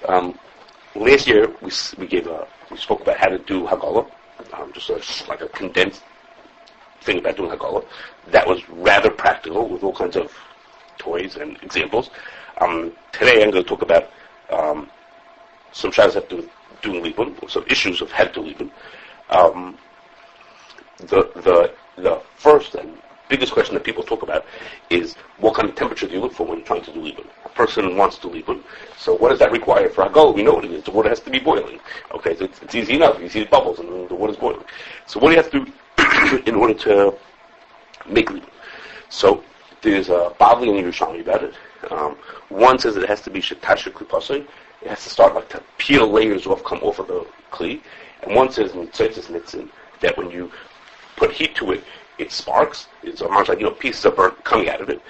Last year we spoke about how to do Haggalah, like a condensed thing about doing Haggalah. That was rather practical with all kinds of toys and examples. Today I'm going to talk about some shaylas that have to do with doing Libun, or some issues of how to do Libun. The first and biggest question that people talk about is what kind of temperature do you look for when you're trying to do Libun? A person wants to do Libun, so what does that require for Haggalah? We know what it is. The water has to be boiling. Okay, so it's easy enough. You see the bubbles and the water's boiling. So what do you have to do in order to make Libun? So there's a Bavli and Yerushalmi about it. One says that it has to be shetasher klipasei. It has to start like to peel layers come off of the kli. And one says in Tzaitzis Nitzin that when you put heat to it, it sparks. It's almost like pieces of burnt coming out of it.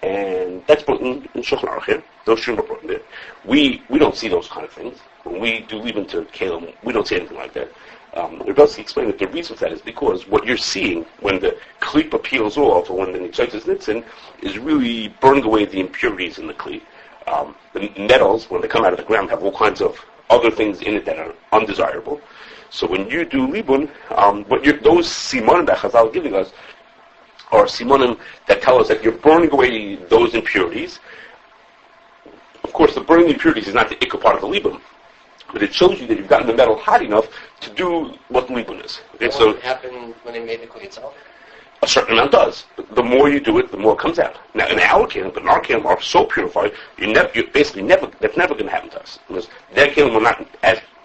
And that's brought in Shulchan Aruch here. Those shouldn't be brought in there. We don't see those kind of things. When we do Libun to Kalim, we don't see anything like that. Rebelsi explained that the reason for that is because what you're seeing when the klipa peels off, or when the Tzaitzis Nitzin, is really burning away the impurities in the kli. The metals, when they come out of the ground, have all kinds of other things in it that are undesirable. So when you do Libun, those simonim that Chazal are giving us are simonim that tell us that you're burning away those impurities. Of course, the burning impurities is not the ikka part of the Libun, but it shows you that you've gotten the metal hot enough to do what the Libun is. Okay, so what happened when they made the kli itself? A certain amount does. The more you do it, the more it comes out. Now, in our kelim are so purified, that's never going to happen to us, because their kelim are not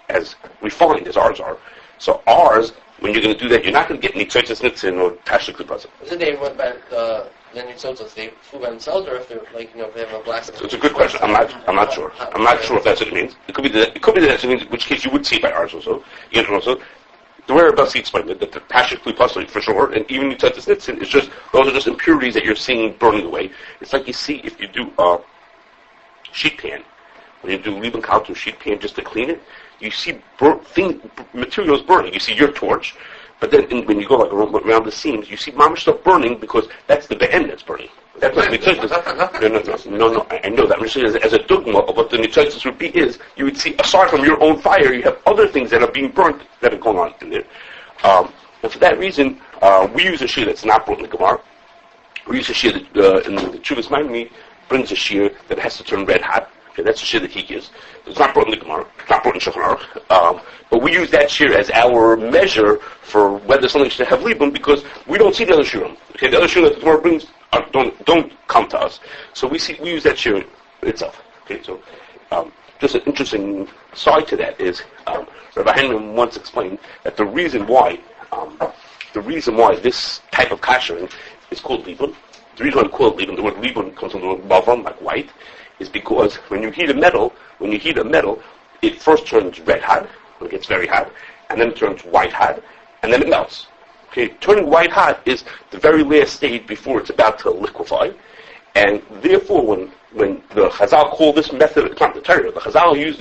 as refined as ours are. So ours, when you're going to do that, you're not going to get any tzaitzis nitzin or tashlik klipasei. Isn't they went back the nitzotzos? They flew by themselves, or if they're if they have a blast? So it's a good question. I'm not sure. I'm not sure if that's what it means. It could be that that's what it means. In which case you would see it by ours also. The way Rebelsi explained it, that the tashlik klipasei for sure, and even tzaitzis nitzin is just those are just impurities that you're seeing burning away. It's like you see if you do a sheet pan. When you do Libun kal to a sheet pan just to clean it, you see materials burning. You see your torch, but then when you go like around the seams, you see mamish stuff burning because that's the be'en that's burning. That's not nitzaitis. No. I know that. I'm just saying as a dogma of what the nitzaitis would be is, you would see aside from your own fire, you have other things that are being burnt that are going on in there. And for that reason, we use a shear that's not brought in the Gemara. We use a shear that in the Chuvas Maimoni brings a shear that has to turn red hot. Okay, that's the shear that he gives. It's not brought in the Gemara. It's not brought in Shulchan Aruch. But we use that shear as our measure for whether something should have Libun because we don't see the other shearim. Okay, the other shear that the Gemara brings don't come to us. So we use that shear itself. Okay, so just an interesting side to that is Rabbi Henry once explained that the reason why this type of kashering is called Libun. The reason why we call it Libun, the word Libun comes from the word bavam, like white, is because when you heat a metal, it first turns red hot, when it gets very hot, and then it turns white hot, and then it melts. Okay, turning white hot is the very last stage before it's about to liquefy, and therefore when the Chazal call this method, it's not the Torah, the Chazal use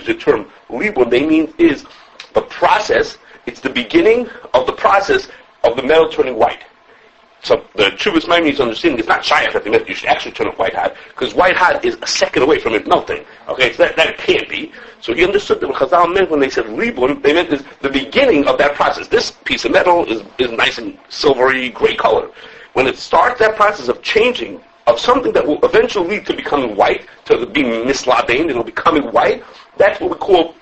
the term Libun, they mean is the process, it's the beginning of the process of the metal turning white. So the Chuvas Maimoni's understanding is not shayach that they meant you should actually turn it white hot, because white hot is a second away from it melting. Okay, so that can't be. So he understood that what Chazal meant when they said Libun, they meant is the beginning of that process. This piece of metal is nice and silvery gray color. When it starts that process of changing of something that will eventually lead to becoming white, to being mislabain, it'll becoming white, that's what we call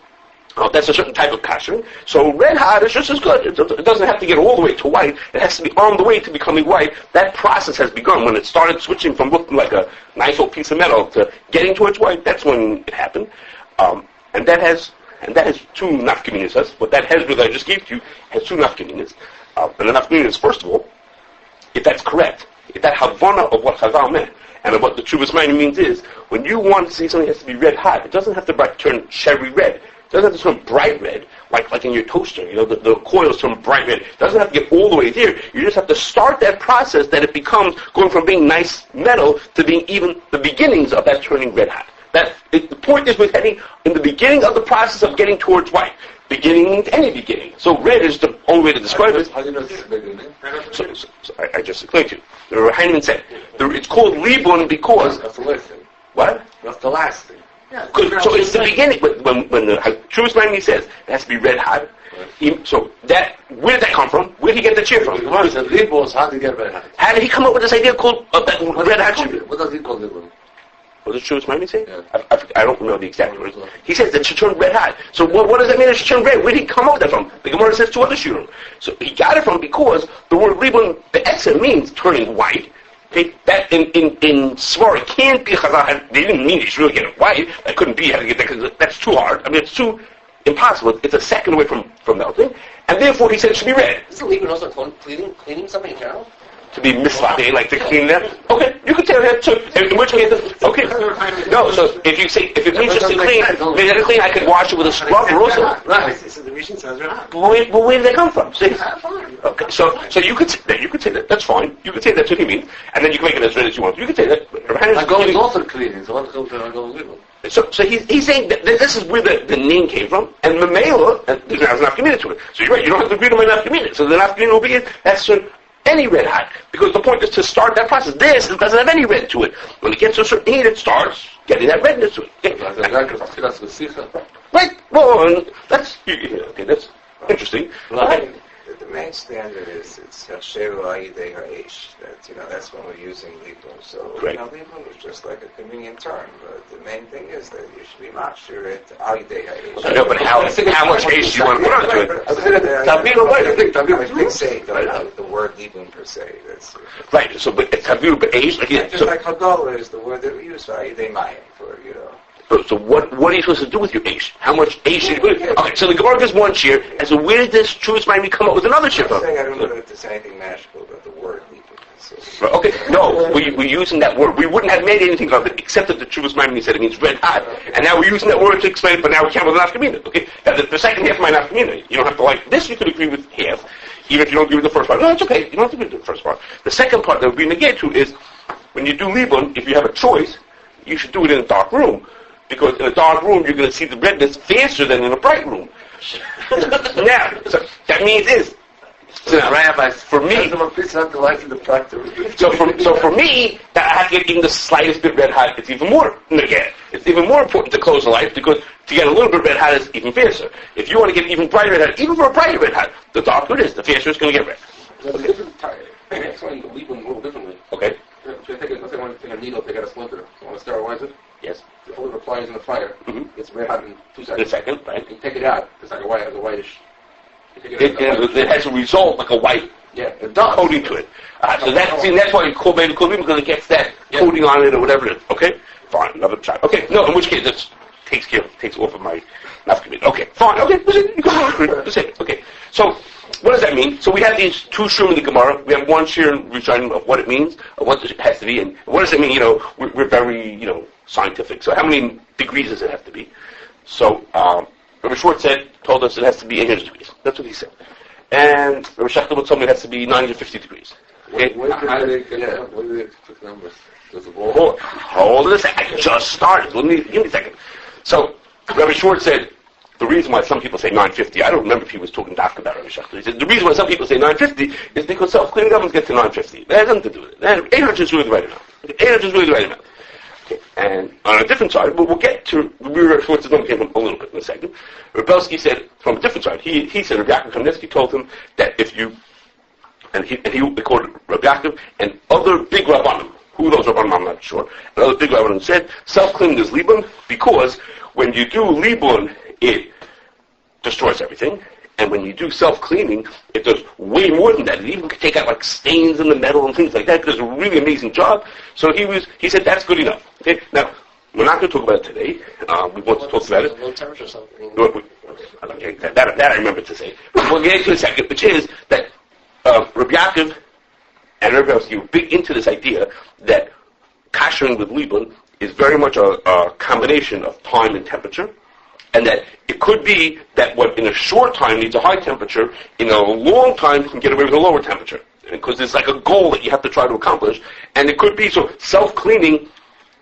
that's a certain type of kashering. So red hot is just as good. It doesn't have to get all the way to white. It has to be on the way to becoming white. That process has begun. When it started switching from looking like a nice old piece of metal to getting towards white, that's when it happened. And that has two nafkaminas. What that hezbollah that I just gave to you has two nafkaminas. And the nafkaminas, first of all, if that's correct, if that havana of what Chazal meant, and of what the Chuvas Maimoni means is, when you want to see something that has to be red hot, it doesn't have to turn cherry red. It doesn't have to turn bright red, like in your toaster. The coils turn bright red. It doesn't have to get all the way there. You just have to start that process that it becomes going from being nice metal to being even the beginnings of that turning red hot. The point is we're heading in the beginning of the process of getting towards white. Beginning means any beginning. So red is the only way to describe it. How do you know this beginning? So I just explained to you. The Heinemann said it's called Libun because That's the last thing. what? That's the last thing. Yeah. So it's the beginning. When the Kashrus Maimoni says it has to be red hot. So where did that come from? Where did he get the cheer from? The Gemara said Libun, how did he get red hot? How did he come up with this idea called red hot cheer? What does he call Libun? What does Kashrus Maimoni say? Yeah. I don't know the exact words. He says that it should turn red hot. So what does that mean it should turn red? Where did he come up with that from? The Gemara says two other shurim. So he got it from because the word Libun, the Etzem means turning white. Okay, that in Svara can't be Chazal. They didn't mean you should really get it white. That couldn't be how to get that because that's too hard. I mean, it's too impossible. It's a second away from melting, and therefore he said it should be red. Isn't Libun also cleaning something in general? To be mislade, like to clean that. Okay, you can tell that too. In which case, okay. No, so if it means just to clean, I could wash it with a scrubber also. Right. So the Mishnah says red hot. But where did they come from? See? Okay, so you could say that. That's fine. You could say that's what he means, and then you can make it as red as you want. You could say that. My goal is also cleaning, so what goes to go Libun? So he's saying that this is where the name came from, and Mamela, and there's an nafkamina to it. So you're right, you don't have to agree to my nafkamina. So the nafkamina will be that's any red hot, because the point is to start that process. This doesn't have any red to it. When it gets to a certain heat, it starts getting that redness to it. Right. Well, that's interesting. Okay. The main standard is it's Hasheru Ayidei Ha'ish. That's when we're using Libun. So Libun is just like a convenient term. But the main thing is that you should be mashir it Ayidei Ha'ish. I know, but how much Aish do you want to put onto it? I think say the word Libun per se. That's right. So, but Taviru, but Aish, just like Hagolah is the word that we use for Ayidei Mayim for So what are you supposed to do with your Aish? How much Aish should you put? Okay, so the Gemara gives one shear, and so where did this Kashrus Maimoni come up with another shear from? I don't know if there's anything magical about the word Libun. Okay, no, we're using that word. We wouldn't have made anything of it except that the Kashrus Maimoni said it means red hot, and now we're using that word to explain it, but now we can't with the nafkamina. Okay, now the second half of my nafkamina, you don't have to like this. You could agree with half, even if you don't agree with the first part. No, it's okay. You don't have to agree with the first part. The second part that we're going to get to is when you do Libun, if you have a choice, you should do it in a dark room. Because in a dark room, you're going to see the redness faster than in a bright room. Now, so that means for me, so for me, that I have to get even the slightest bit red hot. It's even more important to close the light because to get a little bit red hot is even faster. If you want to get even brighter red hot, even for a brighter red hot, the darker it is, the faster it's going to get red. There's a different type. That's why you can leave them a little differently. Okay. So let's say I want to take a needle, take out a splinter. I want to sterilize it. Yes. You hold it applies in the fire. Mm-hmm. It's red hot in 2 seconds. In a second, right. You take it out. It's like a whitish. It has a result like a white coating to it. So that's why you call baby coating because it gets that coating on it or whatever it is. Okay? Fine, another shot. Okay, no, in which case this takes off of my nafkamina. Okay, fine, okay, you can say it. Okay. So what does that mean? So we have these two shurim in the Gemara. We have one shir in Rishonim of what it means, of what it has to be, and what does it mean? We're very, scientific. So how many degrees does it have to be? So Rabbi Schwartz told us it has to be 800 degrees. That's what he said. And Rabbi Shachtel told me it has to be 950 degrees. Okay? How do they pick numbers? Does the ball? Hold on a second. I just started. Give me a second. So Rabbi Schwartz said the reason why some people say 950, I don't remember if he was talking dark about Rabbi Shachtel. He said the reason why some people say 950 is because self-cleaning ovens get to 950. That has nothing to do with it. 800 is really the right amount. 800 is really the right amount. And on a different side, we'll get to Rabbi Schwartz's number came a little bit in a second. Rebelski said from a different side. He said Rabbi Yaakov Kamenetsky told him that if you he quoted Rabbi Yaakov and other big rabbanim. Who those rabbanim I'm not sure. And other big rabbanim said self-cleaning is libun because when you do libun it destroys everything. And when you do self-cleaning, it does way more than that. It even can take out like stains in the metal and things like that. It does a really amazing job. So he said that's good enough. Okay. Now we're not going to talk about it today. We want to talk about it. Low temperature something. That I remember to say. But we'll get into it in a second, which is that Rabbi Yaakov and Rabbi Yossi were big into this idea that Kashering with Libun is very much a combination of time and temperature. And that it could be that what in a short time needs a high temperature, in a long time you can get away with a lower temperature. Because it's like a goal that you have to try to accomplish. And it could be, so self-cleaning,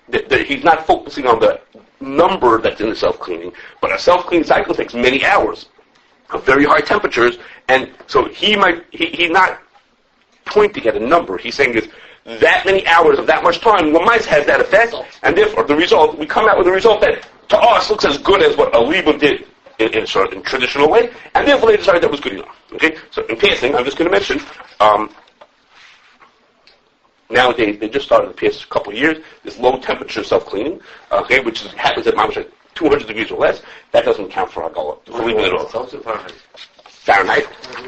that he's not focusing on the number that's in the self-cleaning, but a self-cleaning cycle takes many hours of very high temperatures. And so he's not pointing at a number. He's saying is that many hours of that much time, Lamais has that effect. And therefore, the result, we come out with a result that to us looks as good as what a Libun did in sort of in traditional way, and therefore they decided that was good enough. Okay, so in passing, I'm just going to mention. Nowadays, they just started the past couple of years, this low temperature self-cleaning, okay, which happens at mamash at 200 degrees or less. That doesn't count for Hagala. It's also Fahrenheit.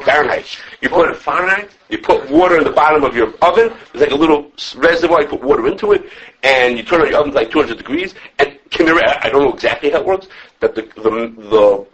Fahrenheit. You put Fahrenheit. You put water in the bottom of your oven. There's like a little reservoir. You put water into it, and you turn on your oven to like 200 degrees. And I don't know exactly how it works, but the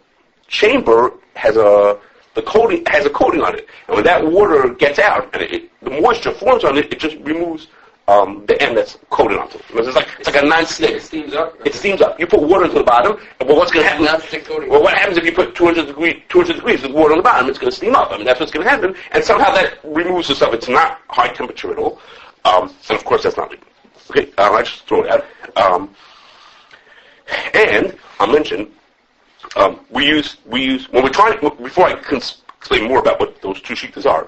chamber has a coating on it, and when that water gets out and the moisture forms on it, it just removes the end that's coated onto it. It's like a non-stick. It steams up. It steams up. You put water into the bottom, and what's going to happen? Non-stick coating. Well, what happens if you put 200 degrees with water on the bottom? It's going to steam up. I mean, that's what's going to happen, and somehow that removes the stuff. It's not high temperature at all, and of course that's not legal. Okay, I just throw it out. And I'll mention. We use when we're trying. Before I can explain more about what those two sheetas are,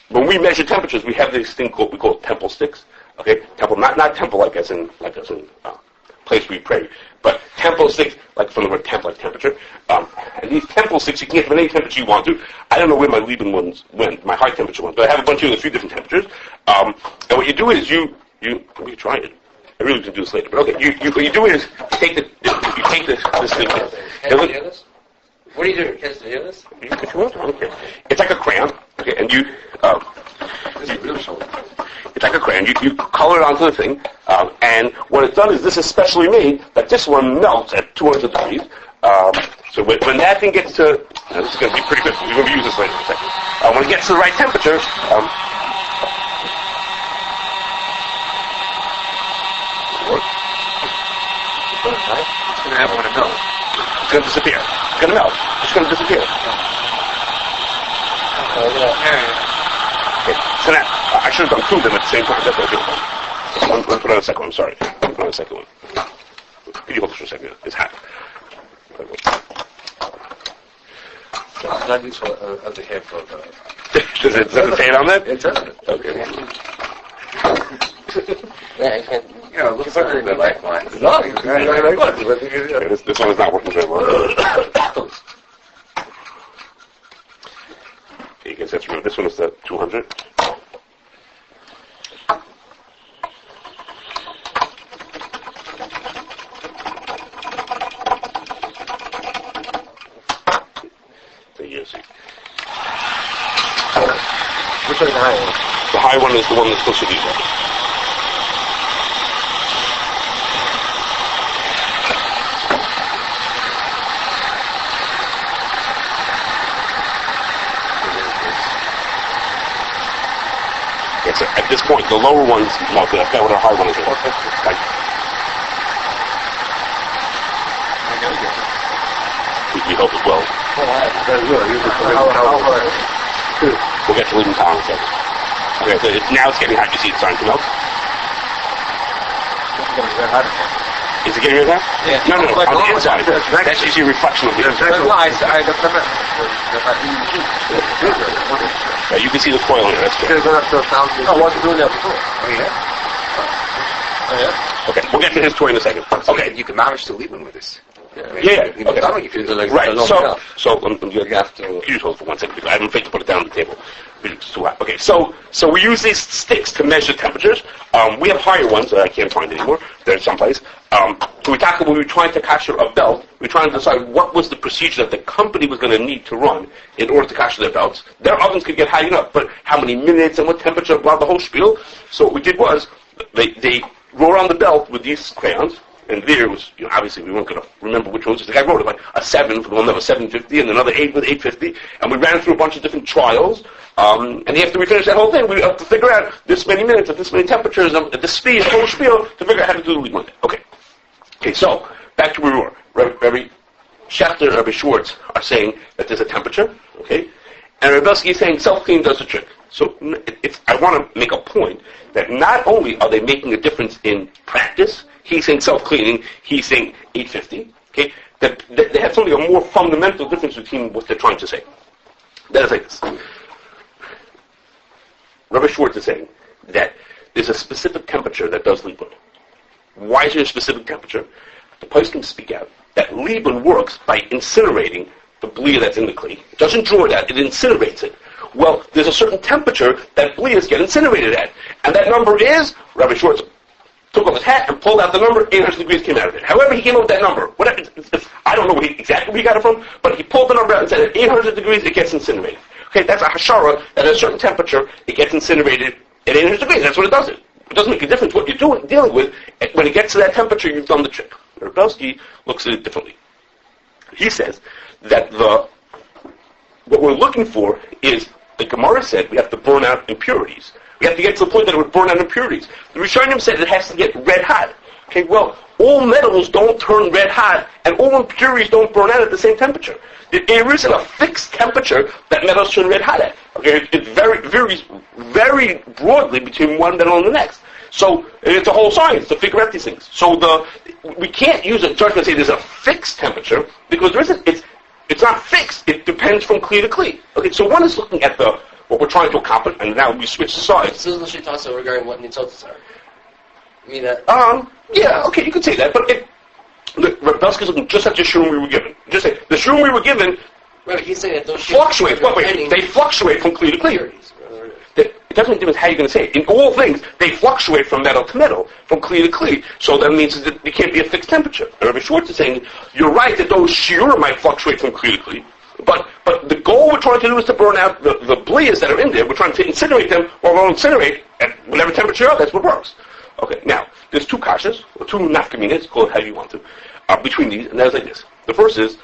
when we measure temperatures, we have this thing we call temple sticks. Okay, temple, not temple like as in place where you pray, but temple sticks like from the word temple, like temperature. And these temple sticks you can get them at any temperature you want to. I don't know where my Libun ones went, my high temperature ones, but I have a bunch of a few different temperatures. And what you do is you let me try it. I really can do this later, but okay. What you do is you take this thing. Can you hear this? What are you doing? Can you hear this? Okay. It's like a crayon. Okay, and it's like a crayon. You color it onto the thing, and what it's done is this is specially made that this one melts at 200 degrees. So when that thing gets to, this is going to be pretty good. We're going to use this later in a second. When it gets to the right temperature. It's going to happen when it melts. It's going to disappear. It's going to melt. It's going to disappear. Okay. So now, I should have done two of them at the same time. That's what I did. Let's put on a second one. I'm sorry. Put on a second one. Could you hold this for a second? It's hot. Not useful of the headphone. Does it say it on that? It doesn't. Okay. Yeah, I can't. Yeah, it looks like a lifeline. No, this one is not working very well. You can set this one is the 200. So you see. Which one is the high one? The high one is the one that's close to these ones. So at this point, the lower one's melted. I've got what a high one is. Like, we hope as well. We'll get to Libun Town in a second. Okay, so now it's getting hot. You see it's starting to melt? Is it getting rid of that? Yeah. No. On the inside. That's usually a reflection of the inside. You can see the coil here. That's good. I wasn't doing that before. Oh, yeah? Okay, we'll get to his toy in a second. Okay. You can manage to Libun with this. Yeah. Okay. You can do like Right. So you have to use hold for 1 second because I'm afraid to put it down on the table. It's too hot. Okay. So we use these sticks to measure temperatures. We have higher ones that I can't find anymore. They're someplace. When we were trying to kasher a belt, we were trying to decide what was the procedure that the company was going to need to run in order to kasher their belts. Their ovens could get high enough, but how many minutes and what temperature, blah, the whole spiel. So what we did was they wrote on the belt with these crayons. And there was, obviously we weren't going to remember which ones. The guy wrote it like a 7 for the one that was 750 and another 8 with 850. And we ran through a bunch of different trials. And after we finished that whole thing, we had to figure out this many minutes at this many temperatures and at this speed, the whole spiel, to figure out how to do the Libun. Okay, so back to where we were. Rabbi Schechter and Rabbi Schwartz are saying that there's a temperature, okay? And Rabbi Belsky is saying self-clean does the trick. So I want to make a point that not only are they making a difference in practice, he's saying self-cleaning, he's saying 850, okay? That they have something, a more fundamental difference between what they're trying to say. That is like this. Rabbi Schwartz is saying that there's a specific temperature that does Libun. Why is there a specific temperature? the poskim speak out that Libun works by incinerating the blia that's in the kli. It doesn't draw it out, it incinerates it. Well, there's a certain temperature that blias get incinerated at. And that number is, Rabbi Schwartz took off his hat and pulled out the number, 800 degrees came out of it. However, he came up with that number. I don't know exactly where he got it from, but he pulled the number out and said at 800 degrees it gets incinerated. Okay, that's a hashara, that at a certain temperature it gets incinerated at 800 degrees. That's what it does. It doesn't make a difference what you're dealing with. When it gets to that temperature, you've done the trick. Rebelsky looks at it differently. He says that what we're looking for is, the Gemara said, we have to burn out impurities. We have to get to the point that it would burn out impurities. The Rishonim said it has to get red hot. Okay, well, all metals don't turn red hot, and all impurities don't burn out at the same temperature. There isn't a fixed temperature that metals turn red hot at. Okay, it varies very broadly between one metal and the next. So it's a whole science to figure out these things. So we can't use a judgment and say there's a fixed temperature, because there isn't. It's not fixed. It depends from kli to kli. Okay, so one is looking at what we're trying to accomplish, and now we switch sides. This is the shitasa regarding what nitzotas are. I mean that. Yeah, okay, you could say that, but Rebelsky's looking just at the shurim we were given. Just say the shurim we were given. Right, he's saying that those fluctuate. They fluctuate from kli to kli. It doesn't make a difference how you're going to say it. In all things, they fluctuate from metal to metal, from kli to kli. So that means that it can't be a fixed temperature. And Rabbi Schwartz is saying, you're right that those shiur might fluctuate from kli to kli, but the goal we're trying to do is to burn out the blias that are in there. We're trying to incinerate them, or we'll incinerate at whatever temperature, that's what works. Okay, now, there's two kashas, or two nafkaminas, call it how you want to, between these, and that's like this. The first is,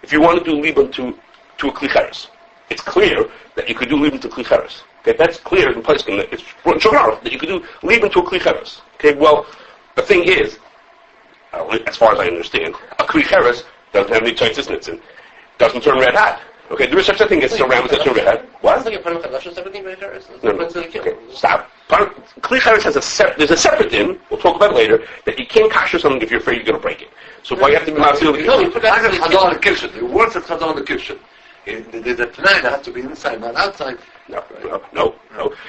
if you want to do Libun to a kli cheres, it's clear that you could do Libun to kli cheres. Okay, that's clear in place. It's that you could do Libun to a kli cheres. Okay, well, the thing is, as far as I understand, a kli cheres doesn't have any tzaitzis nitzin, doesn't turn red hot. Okay, there is such a thing as ceramics that turn red hot. What? No. Okay, stop. Kli cheres has there's a separate din, we'll talk about it later, that you can't kasher something if you're afraid you're going to break it. So why you have to be masil. The kitchen. The words of Chazal in the kitchen. There's a tonight that has to be inside, not outside. No.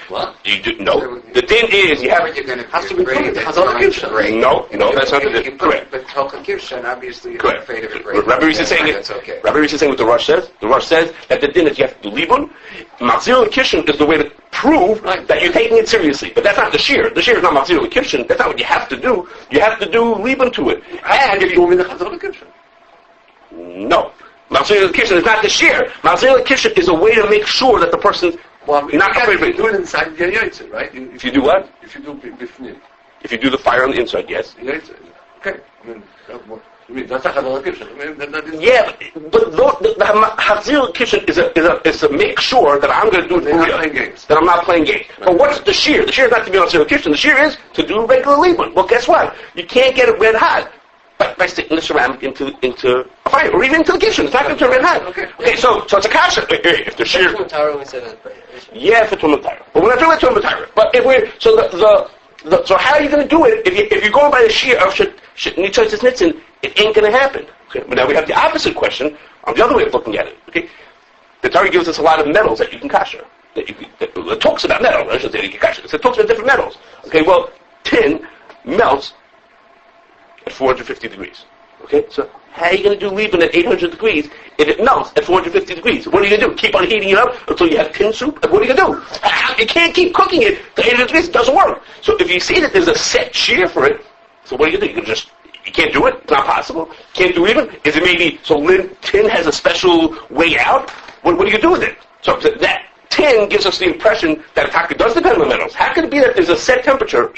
What? You do, no. The din is you have. It has to be Chazal kitchen. No, that's not the din. Correct. But Chazal kitchen, obviously, you're correct. afraid of it breaking. Rabbi Risa is saying it. Okay. Rabbi Risa is saying what the Rosh says. The Rosh says that the din is you have to do Libun. Machzir l'kishen is the way to prove that you're taking it seriously. But that's not the shear. The shear is not Machzir l'kishen. That's not what you have to do. You have to do Libun to it. And if you want me to Chazal kitchen. No. Machzir l'kishen is not the shear. Machzir l'kishen is a way to make sure that the person. Well, you're not afraid of it. Do it inside, you get it, right? If you do what? If you do bifnim. If you do the fire on the inside, yes. Okay. I mean, that's a Chazal kitchen. Yeah, but the Hazir kitchen is to make sure that I'm going to do it for real. That I'm not playing games. But what's the shear? The shear is not to be on Hazir kitchen. The shear is to do regular Libun. Well, guess what? You can't get it red hot by sticking the ceramic into a fire, or even into the kitchen. It's not going to turn red hot. Okay, so it's a kasha. If the shear. Yeah, for Tumat Torah. But we're not doing that Tumat Torah. But if we're so how are you going to do it if you're going by the shear of Nitzaitis Nitzin? It ain't going to happen. Okay, but now we have the opposite question on the other way of looking at it. Okay, the Torah gives us a lot of metals that you can kasher. It talks about metal. I should say you can kasher. So it talks about different metals. Okay, well, tin melts at 450 degrees. Okay, so how are you going to do Libun at 800 degrees if it melts at 450 degrees? What are you going to do? Keep on heating it up until you have tin soup? What are you going to do? You can't keep cooking it to 800 degrees. It doesn't work. So if you see that there's a set shear for it, so what are you going to do? You can't do it? It's not possible? Can't do even? Is it maybe, so tin has a special way out? What do you do with it? So that tin gives us the impression that it does depend on the metals. How can it be that there's a set temperature?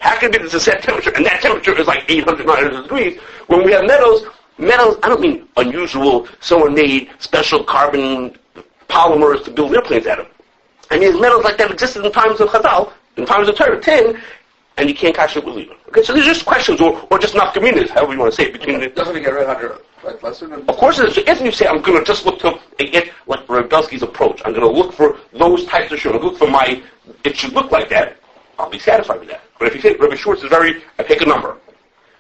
How can it be that there's a set temperature, and that temperature is like 800, 900 degrees, when we have metals, I don't mean unusual, someone made special carbon polymers to build airplanes out of. I mean, metals like that existed in times of Chazal, in times of Torah, tin, and you can't catch it with Libun. Okay, so there's just questions, or just nafkaminas, however you want to say it, between the... Doesn't it get red hot like lesson? Of course it is. So if you say, I'm going to just look to get like Rebelsky's approach, I'm going to look for those types of shur, look for it should look like that, I'll be satisfied with that. But if you say, Rabbi Schwartz is I pick a number.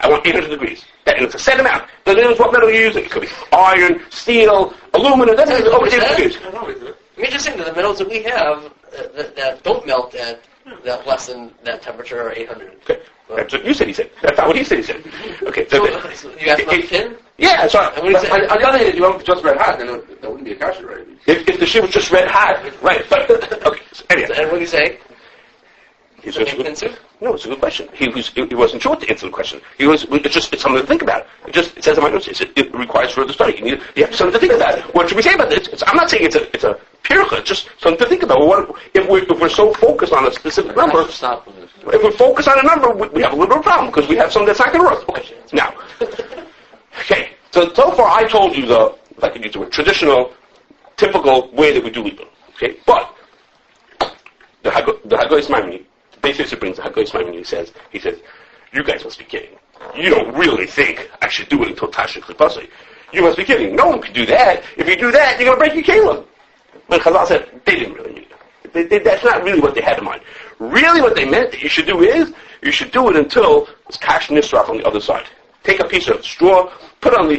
I want 800 degrees. And it's a set amount. Doesn't matter what metal you're using. It could be iron, steel, aluminum, that's over 800 degrees. I mean, just saying that the metals that we have that don't melt at that less than that temperature are 800. Okay. That's what you said he said. That's not what he said he said. Okay. So you asked about pin? Yeah, that's right. And what do you say? On the other hand, if you want just red hot, then that wouldn't be a kasher, right? If the shit was just red hot, right? But okay. So anyway, And what do you say? he's So pin soup? no, it's a good question. He wasn't sure to answer the question. It's something to think about. It says in my notes. It requires further study. You have something to think about. What should we say about this? I'm not saying it's a pircha. It's just something to think about. If we're so focused on a specific number, if we're focused on a number, we have a little bit of a problem because we have something that's not going to work. Okay, now, okay. So far I told you if I could use the word, traditional, typical way that we do Libun. Okay, but the Hagoyis Maimoni. Basically brings the Hagoyis Maimoni. He says, you guys must be kidding. You don't really think I should do it until Tashrik Lipasei. You must be kidding. No one can do that. If you do that, you're going to break your Kalim. But Chazal said, they didn't really mean it. That's not really what they had in mind. Really what they meant that you should do is, you should do it until it's Kash Nisraf on the other side. Take a piece of straw, put it on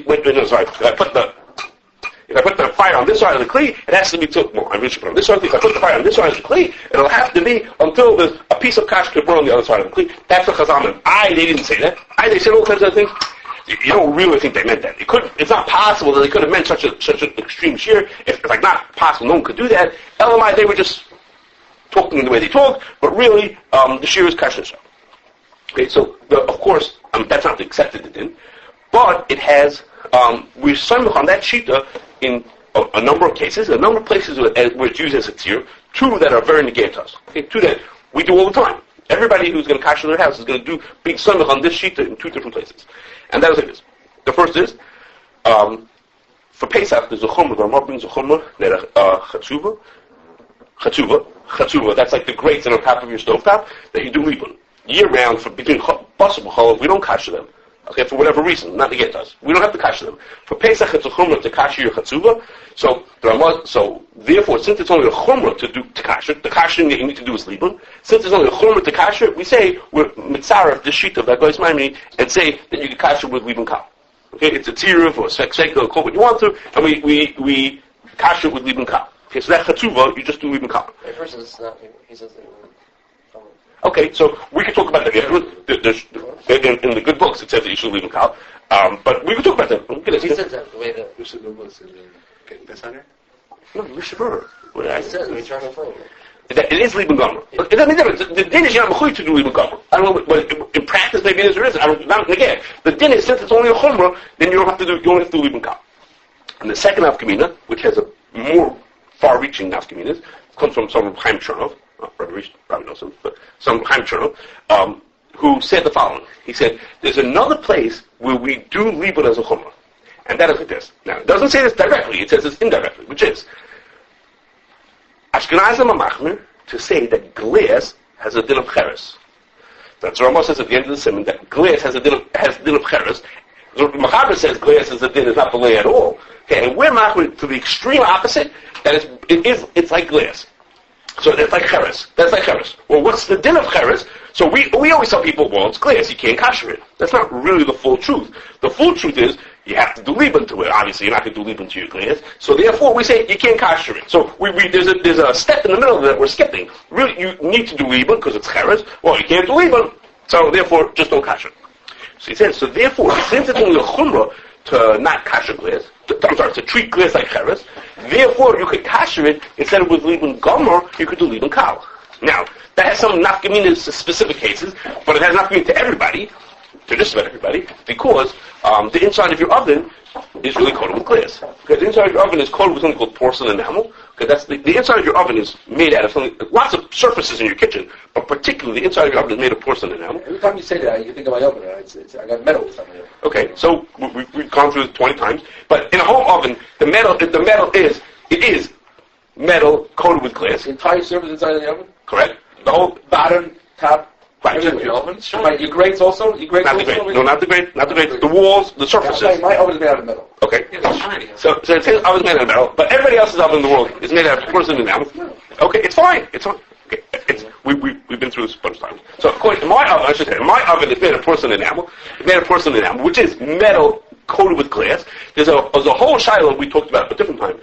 if I put the fire on this side of the Kli, it has to be I really should put it on this side of the Kli. If I put the fire on this side of the Kli, it'll have to be until there's a piece of Kash could burn on the other side of the Kli. That's what Chazal meant. They didn't say that. They said all kinds of things. You don't really think they meant that. It's not possible that they could have meant such an extreme shear. If like not possible, no one could do that. Elamai, they were just talking the way they talked, but really, the shear is Kashrus. Okay, so of course, that's not the accepted din, but it has, we're samech on that shita in a number of cases, a number of places where it's used as a tzir, two that are very negated to us. Okay, two that we do all the time. Everybody who's going to kasher their house is going to do big samech on this shita in two different places. And that is it is. The first is, for Pesach, there's a chumrah, the Ramah brings a chumrah, chatzuva, that's like the grates on the top of your stovetop, that you do libun. Year-round, for between basar b'chol, we don't kasher them. Okay, for whatever reason, not to get us. We don't have to kasher them. For Pesach, it's a chumrah to kasher your chatzuva, so therefore, since it's only a chumrah to kasher, the kashering that you need to do is libun. Since it's only a chumrah to kasher, we say, we're mitzaref, the sheet of Hagoyis Maimoni, and say that you can kasher with libun kal. Okay, it's a tiruf or a seksekel, call what you want to, and we kasher it with libun kal. Okay, so that chatzuva, you just do libun kal. At first, it's not. He says that. Okay, so we can talk about that. In the good books, it says that you should libun kal, but we can talk about that. He says that the way that. No, Mishabur. What did I He says, we try to find it. It is libun gomer. It doesn't make a difference. The din is you're not mechuyev to do libun gomer. I don't know, but in practice maybe it is or isn't. Again, the din is since it's only a chumrah, then you only have to do libun kal. And the second nafkamina, which has a more far-reaching nafkaminas, comes from some Chaim Chernov, probably knows him, but some Chaim Chernov, who said the following. He said, there's another place where we do libun as a chumrah. And that is like this. Now, it doesn't say this directly, it says this indirectly, which is, Ashkenazim are machmir to say that glass has a din of cheres. That's what Rambam says at the end of the simon, that glass has a din of cheres. Machaber says glass is a din, is not belay at all. Okay, and we're machmir to the extreme opposite, that it's like glass. So that's like cheres. That's like cheres. Well, what's the din of cheres? So we always tell people, well, it's glass, you can't kasher it. That's not really the full truth. The full truth is, you have to do libun to it. Obviously, you're not going to do libun to your glass. So therefore, we say you can't kasher it. So there's a step in the middle that we're skipping. Really, you need to do libun because it's cheres. Well, you can't do libun. So therefore, just don't kasher. So he says, so therefore, since it's only a chumrah to not kasher glass, to treat glass like cheres, therefore you could kasher it instead of with libun gomer, you could do libun kal. Now, that has some nafkaminas to specific cases, but it has nafkamin to everybody, to just about everybody, because the inside of your oven is really coated with glass. Because the inside of your oven is coated with something called porcelain enamel. Because that's the inside of your oven is made out of something, lots of surfaces in your kitchen, but particularly the inside of your oven is made of porcelain enamel. Every time you say that, you think of my oven. I got metal or something. Okay, so we've gone through this 20 times, but in a home oven, the metal is metal coated with glass. The entire surface inside of the oven? Correct. The whole bottom, top. Right. Your oven? Your grates also? Your grates not the grate. No, not the grate. Not the grate. The walls, the surfaces. My oven is made out of metal. Okay. So it says oven is made out of metal, but everybody else's oven in the world is made out of porcelain enamel. Okay, it's fine. It's fine. Okay, we've been through this a bunch of times. So according to my oven, my oven is made of porcelain enamel. It's made of porcelain enamel, which is metal coated with glass. There's a whole shiloh we talked about at a different time.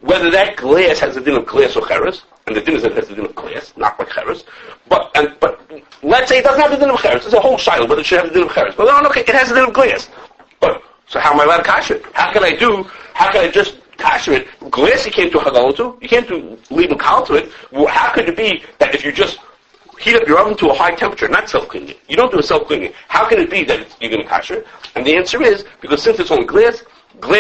Whether that glass has a din of glass or cheres, and the din is that it has the din of glass, not like cheres. But let's say it doesn't have the din of cheres. It's a whole shiloh, but it should have the din of cheres. But no, okay, it has the din of glass. But so how am I allowed to kasher it? How can I just kasher it? Glass you can't do hagala to. You can't do Libun kal to it. Well, how could it be that if you just heat up your oven to a high temperature, not self-cleaning it? You don't do a self-cleaning. How can it be that you're going to kasher it? And the answer is, because since it's only glass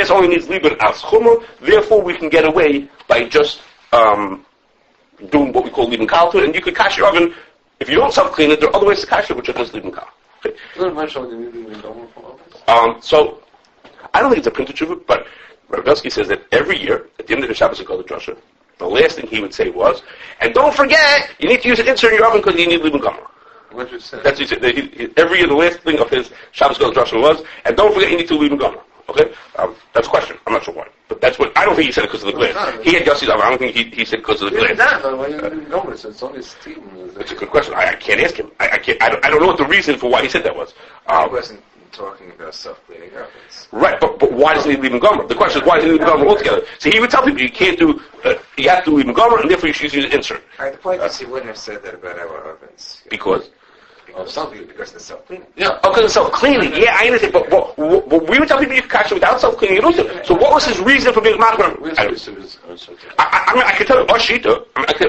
only needs Libun as chumra, therefore we can get away by just doing what we call Libun kal to it, and you could kasher your oven. If you don't self-clean it, there are other ways to kasher it, which are just Libun kal. Okay. So, I don't think it's a printed tshuva, but Rav Belsky says that every year, at the end of the Shabbos Haggadah Drasha, the last thing he would say was, and don't forget, you need to use an insert in your oven because you need Libun Gomer. What you said? That's what he said. Every year, the last thing of his Shabbos Haggadah Drasha was, and don't forget, you need to Libun Gomer. Okay? That's a question. I'm not sure why. But that's what, I don't think he said it because of the glass. He had Yossi's oven. I don't think he said because of the glass. It's only steam. It's a good question. I can't ask him. I don't know what the reason for why he said that was. He wasn't talking about self-cleaning ovens. Right, but why doesn't he leave him gomer? The question is, why doesn't he leave him gomer altogether? So he would tell people you can't do, you have to leave him gomer, and therefore you should use an insert. Right, the point is he wouldn't have said that about our ovens. Because Because the self-cleaning. Yeah. Oh, because of self-cleaning. Yeah, I understand. But we would tell people you can kasher without self-cleaning. So what was his reason for being machmer? I mean, I can tell you our shita.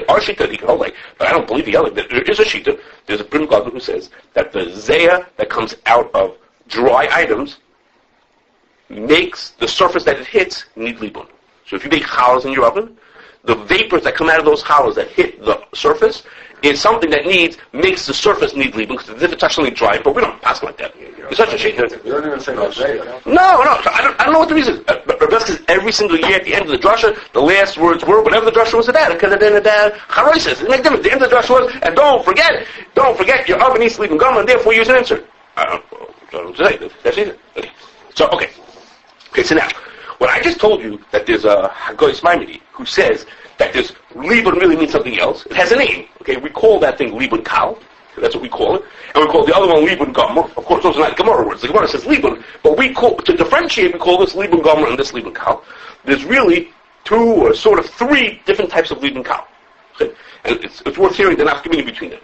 Our shita he can hold like, but I don't believe he held like. There is a shita. There's a Brim Gadol who says that the zayah that comes out of dry items makes the surface that it hits need libun. So if you make challahs in your oven, the vapors that come out of those challahs that hit the surface is something that makes the surface need libun, because if it's actually dry, but we don't pass like that. It's such a shit. You don't even say no. No, I don't know what the reason is. But Rebbe says every single year at the end of the drasha, the last words were whatever the drasha was about. It could have been about charoises. It makes difference. The end of the drasha was, and don't forget, your oven needs to leave gum, and therefore use an insert. I don't say. That's it. Okay. Okay, so now, when I just told you that there's a Hagoyis Maimoni who says that this Libun really means something else, it has a name. Okay, we call that thing Libun Kal. That's what we call it. And we call the other one Libun Gomer. Of course, those are not Gemara words. The Gemara says Libun, but to differentiate, we call this Libun Gomer and this Libun Kal. There's really two or sort of three different types of Libun Kal. Okay? And it's worth hearing the nafkamina between them.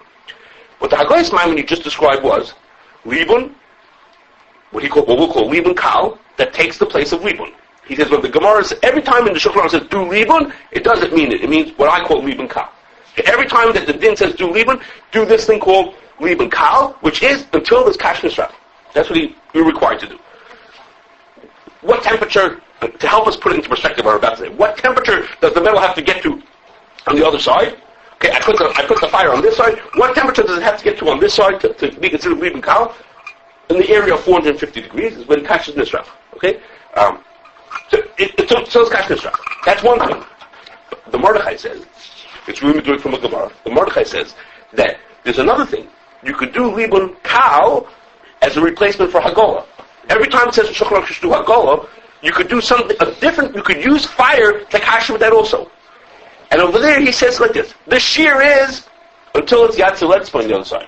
What the Hagoyis Maimoni just described was Libun, what we'll call Libun Kal, that takes the place of Libun. He says when the Gemara says, every time in the Shulchan Aruch says do Libun, it doesn't mean it. It means what I call Libun Kal. Every time that the din says do Libun, do this thing called Libun Kal, which is until there's Kashrus. That's what you're required to do. What temperature, to help us put it into perspective, what I'm about to say, what temperature does the metal have to get to on the other side? Okay, I put the fire on this side. What temperature does it have to get to on this side to be considered Libun Kal? In the area of 450 degrees is when Kashrus Nisraf. Okay? So it's Kashrus. That's one thing. The Mordechai says, it's really doing from a Gemara. The Mordechai says that there's another thing. You could do Libun Kal as a replacement for Hagolah. Every time it says Shulchan Aruch do Hagolah, you could do something different. You could use fire to kasher with that also. And over there he says like this: the shear is until it's Yatzel Etzba on the other side.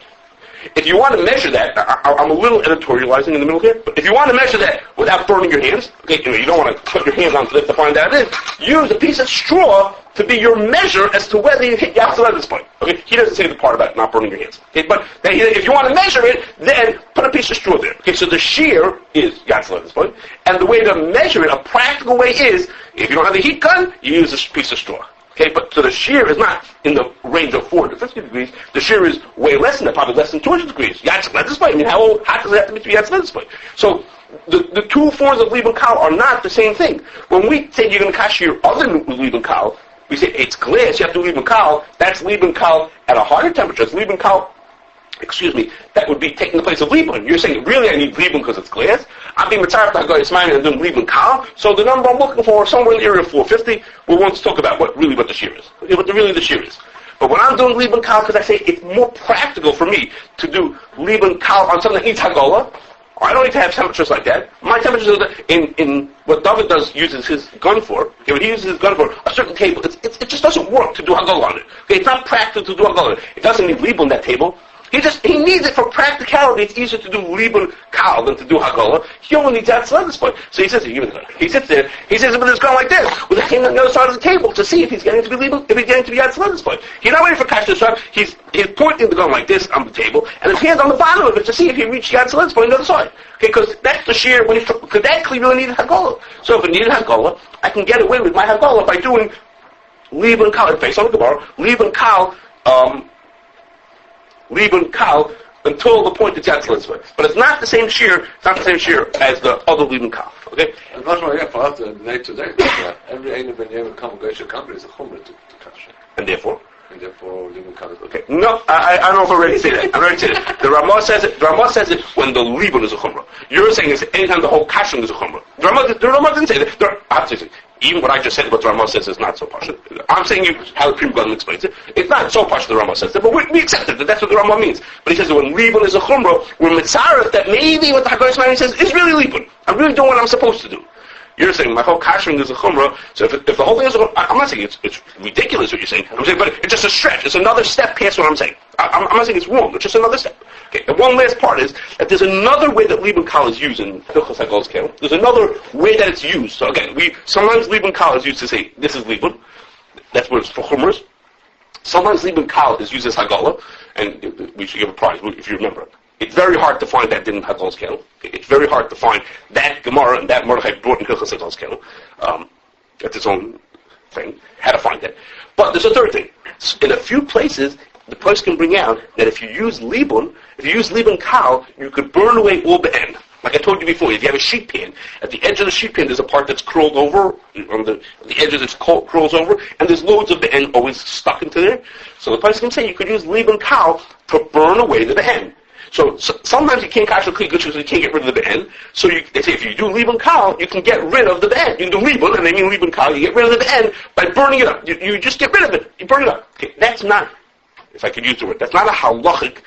If you want to measure that, I'm a little editorializing in the middle here, but if you want to measure that without burning your hands, okay, you don't want to put your hands onto it to find out it is, use a piece of straw to be your measure as to whether you hit Yatzel at this point. Okay, he doesn't say the part about not burning your hands. Okay, but if you want to measure it, then put a piece of straw there. Okay, so the shear is Yatzel at this point, and the way to measure it, a practical way is, if you don't have a heat gun, you use a piece of straw. Okay, but so the shear is not in the range of 450 degrees. The shear is way less than that, probably less than 200 degrees. Yatzel at this point. I mean, how hot does it have to be to be Yatzel at this point? So the two forms of Libun Kal are not the same thing. When we say you're going to kasher your other Libun Kal, we say it's glass, you have to Libun Kal. That's Libun Kal at a higher temperature. It's Libun Kal, that would be taking the place of Libun. You're saying, really, I need Libun because it's glass? I'm being retired to Hagoyis Maimoni and doing Libun Kal. So the number I'm looking for is somewhere in the area of 450. We won't talk about what the shear is. What the shear is. But when I'm doing Libun Kal, because I say it's more practical for me to do Libun Kal on something that needs Hagolah, I don't need to have temperatures like that. My temperatures are in what David uses his gun for. Okay, when he uses his gun for a certain table, it just doesn't work to do Hagolah on it. Okay, it's not practical to do Hagolah on it. It doesn't need Libun on that table. He needs it for practicality. It's easier to do Libun Kal than to do Hagala. He only needs that at this point. So he says, he sits there, he says, but it's going like this, with a hand on the other side of the table to see if he's getting to be Libun, if he's getting to be Yad at this point. He's not waiting for Kashrus. He's pointing the gun like this on the table, and his hand on the bottom of it to see if he reached Yad at this point on the other side. Okay, because that's the sheer, because that clearly really needed Hagala. So if it needed Hagala, I can get away with my Hagala by doing Libun Kal, based on the Gemara, Libun Kal, until the point it's Yad Tzlizvah. But it's not the same shear, as the other Libun Kal. Okay? And that's why, for us, day to day, every Ein Ben Yevon congregation company is a chumrah to Kashering. And therefore? And therefore, Libun Kal is okay. No, I don't know if I already say that. The Ramah says it when the Libun is a chumrah. You're saying it's anytime the whole Kashering is a chumrah. The Ramah didn't say that. Even what I just said, what the Ramah says is not so partial. I'm saying you how the Pri Megadim explains it. It's not so partial the Ramah says it, but we accept it, that's what the Ramah means. But he says that when Libun is a chumrah, we're mitzaref that maybe what the Haggadah Shemani says is really Libun. I'm really doing what I'm supposed to do. You're saying my whole Kashering is a chumrah, so if the whole thing is a chumrah, I'm not saying it's ridiculous what you're saying. I'm saying, but it's just a stretch. It's another step past what I'm saying. I'm not saying it's wrong. It's just another step. Okay. And one last part is that there's another way that Libun Kal is used in Hilchos Haggalos Kel. There's another way that it's used. So again, sometimes Libun Kal is used to say this is Libun. That's what it's for chumras. Sometimes Libun Kal is used as Haggalah, and we should give a prize if you remember it. It's very hard to find that in Haggalos Kel. It's very hard to find that Gemara and that Mordechai brought in Hilchos Haggalos Kel. That's its own thing. How to find that. But there's a third thing. In a few places, the person can bring out that if you use Libun Kal, you could burn away all the end. Like I told you before, if you have a sheet pan, at the edge of the sheet pan there's a part that's curled over, on the edge of it curls over, and there's loads of the end always stuck into there. So the person can say you could use Libun Kal to burn away the end. So sometimes you can't kasher kli because you can't get rid of the end. So they say if you do Libun Kal, you can get rid of the end. You can do Libun, and they mean Libun Kal, you get rid of the end by burning it up. You just get rid of it. You burn it up. Okay, that's not, if I could use the word, that's not a halachic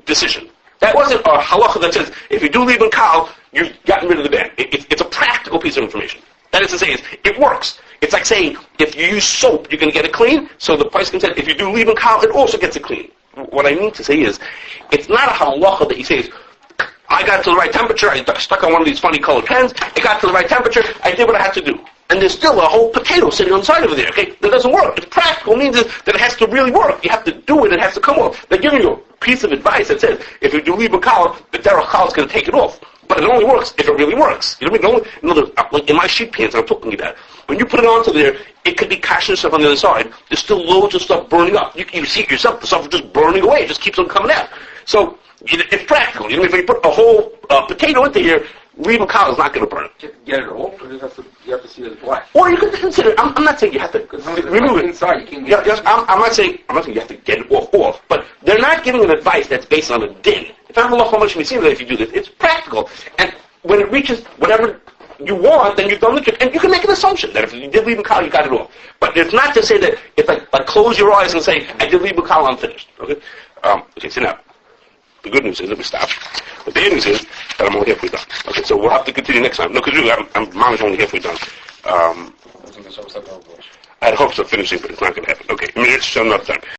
decision. That wasn't a halacha that says, if you do Libun Kal, you've gotten rid of the band. It's a practical piece of information. That is to say, it works. It's like saying, if you use soap, you're going to get it clean. So the price can say, if you do Libun Kal, it also gets it clean. What I mean to say is, it's not a halacha that he says, I got to the right temperature, I stuck on one of these funny colored pens, it got to the right temperature, I did what I had to do. And there's still a whole potato sitting on the side over there, okay? That doesn't work. It's practical. It means that it has to really work. You have to do it. It has to come off. They're giving you a piece of advice that says, if you do Libun Kal, the derech Kal is going to take it off. But it only works if it really works. You know what I mean? Like in my sheet pans I'm talking about, when you put it onto there, it could be cashing stuff on the other side. There's still loads of stuff burning up. You see it yourself. The stuff is just burning away. It just keeps on coming out. So it's practical. You know, if you put a whole potato into here, Libun Kal is not going to burn it. Get it off, or you have to see it as black. Or you could consider. I'm not saying you have to remove it inside. You can get it. I'm not saying you have to get it off. But they're not giving an advice that's based on a din. If I have a lot much we see that if you do this, it's practical. And when it reaches whatever you want, then you've done the trick. And you can make an assumption that if you did Libun Kal, you got it off. But it's not to say that it's like close your eyes and say, I did Libun Kal, I'm finished. Okay. So now. The good news is that we stopped. The bad news is that I'm only halfway done. Okay, so we'll have to continue next time. No, because really, I'm only halfway done. I had hopes of finishing, but it's not going to happen. Okay, I mean, it's another time.